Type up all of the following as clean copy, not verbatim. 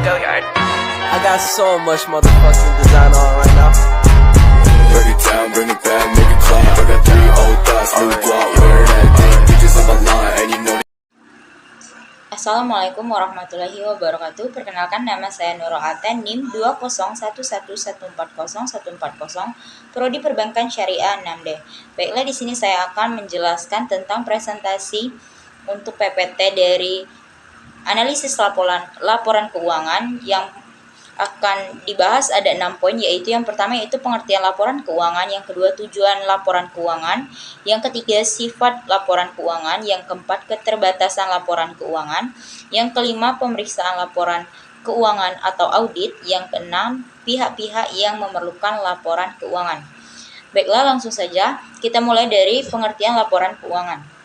I got so much motherfucking design on right now. Break it down, bring it back, make it clap. I got 3 old thoughts, new guap, where that thing, bitches on my line, and you know. Assalamualaikum warahmatullahi wabarakatuh. Perkenalkan, nama saya Nurul Aten, NIM 2011140140140, Prodi Perbankan Syariah 6D. Baiklah, di sini saya akan menjelaskan tentang presentasi untuk PPT dari analisis laporan keuangan. Yang akan dibahas ada 6 poin, yaitu yang pertama yaitu pengertian laporan keuangan, yang kedua tujuan laporan keuangan, yang ketiga sifat laporan keuangan, yang keempat keterbatasan laporan keuangan, yang kelima pemeriksaan laporan keuangan atau audit, yang keenam pihak-pihak yang memerlukan laporan keuangan. Baiklah, langsung saja kita mulai dari pengertian laporan keuangan.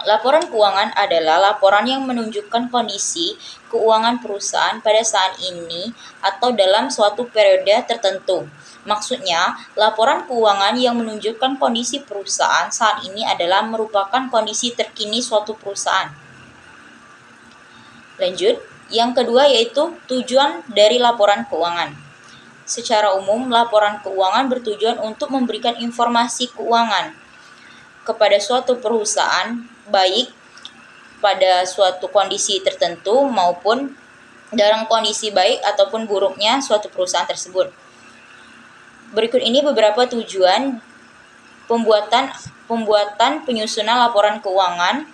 Laporan keuangan adalah laporan yang menunjukkan kondisi keuangan perusahaan pada saat ini atau dalam suatu periode tertentu. Maksudnya, laporan keuangan yang menunjukkan kondisi perusahaan saat ini adalah merupakan kondisi terkini suatu perusahaan. Lanjut, yang kedua yaitu tujuan dari laporan keuangan. Secara umum, laporan keuangan bertujuan untuk memberikan informasi keuangan kepada suatu perusahaan, baik pada suatu kondisi tertentu maupun dalam kondisi baik ataupun buruknya suatu perusahaan tersebut. Berikut ini beberapa tujuan pembuatan penyusunan laporan keuangan,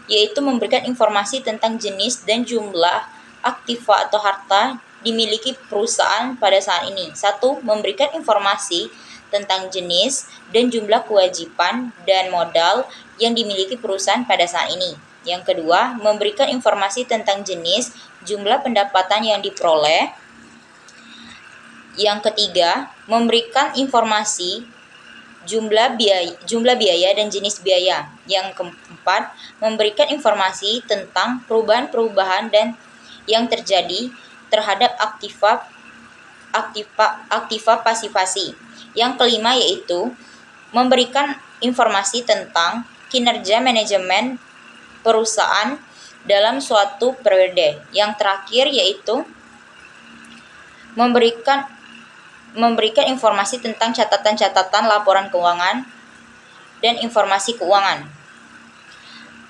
yaitu memberikan informasi tentang jenis dan jumlah aktiva atau harta dimiliki perusahaan pada saat ini. 1. Memberikan informasi tentang jenis dan jumlah kewajiban dan modal yang dimiliki perusahaan pada saat ini. Yang kedua, memberikan informasi tentang jenis, jumlah pendapatan yang diperoleh. Yang ketiga, memberikan informasi jumlah biaya dan jenis biaya. Yang keempat, memberikan informasi tentang perubahan-perubahan dan yang terjadi terhadap aktiva pasifasi. Yang kelima yaitu memberikan informasi tentang kinerja manajemen perusahaan dalam suatu periode. Yang terakhir yaitu memberikan informasi tentang catatan-catatan laporan keuangan dan informasi keuangan.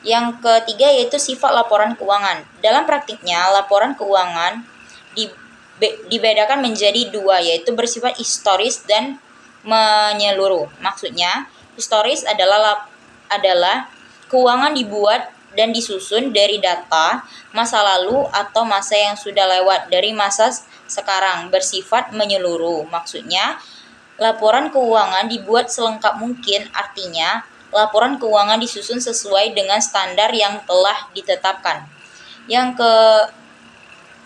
Yang ketiga yaitu sifat laporan keuangan. Dalam praktiknya, laporan keuangan dibedakan menjadi 2, yaitu bersifat historis dan menyeluruh. Maksudnya, historis adalah keuangan dibuat dan disusun dari data masa lalu atau masa yang sudah lewat dari masa sekarang, bersifat menyeluruh. Maksudnya, laporan keuangan dibuat selengkap mungkin, artinya laporan keuangan disusun sesuai dengan standar yang telah ditetapkan.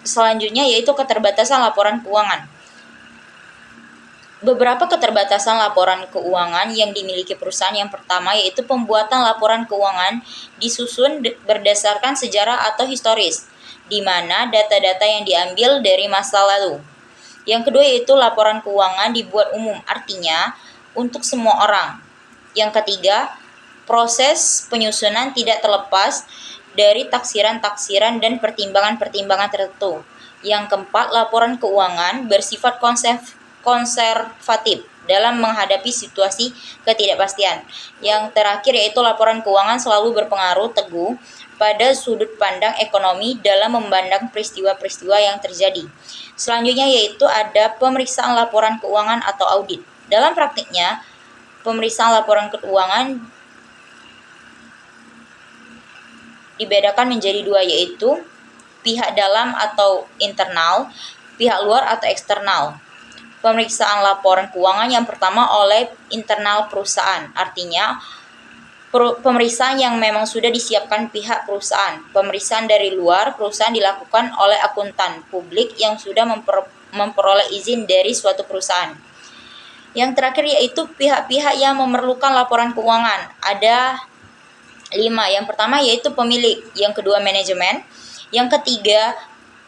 Selanjutnya yaitu keterbatasan laporan keuangan. Beberapa keterbatasan laporan keuangan yang dimiliki perusahaan. Yang pertama yaitu pembuatan laporan keuangan disusun berdasarkan sejarah atau historis, di mana data-data yang diambil dari masa lalu. Yang kedua yaitu laporan keuangan dibuat umum, artinya untuk semua orang. Yang ketiga, proses penyusunan tidak terlepas dari taksiran-taksiran dan pertimbangan-pertimbangan tertentu. Yang keempat, laporan keuangan bersifat konservatif dalam menghadapi situasi ketidakpastian. Yang terakhir yaitu laporan keuangan selalu berpengaruh teguh pada sudut pandang ekonomi dalam memandang peristiwa-peristiwa yang terjadi. Selanjutnya yaitu ada pemeriksaan laporan keuangan atau audit. Dalam praktiknya, pemeriksaan laporan keuangan dibedakan menjadi 2, yaitu pihak dalam atau internal, pihak luar atau eksternal. Pemeriksaan laporan keuangan yang pertama oleh internal perusahaan, artinya pemeriksaan yang memang sudah disiapkan pihak perusahaan. Pemeriksaan dari luar perusahaan dilakukan oleh akuntan publik yang sudah memperoleh izin dari suatu perusahaan. Yang terakhir yaitu pihak-pihak yang memerlukan laporan keuangan. Ada 5. Yang pertama yaitu pemilik, yang kedua manajemen, yang ketiga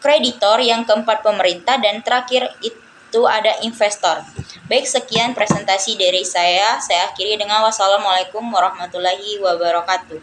kreditor, yang keempat pemerintah, dan terakhir itu ada investor. Baik, sekian presentasi dari saya. Saya akhiri dengan wassalamualaikum warahmatullahi wabarakatuh.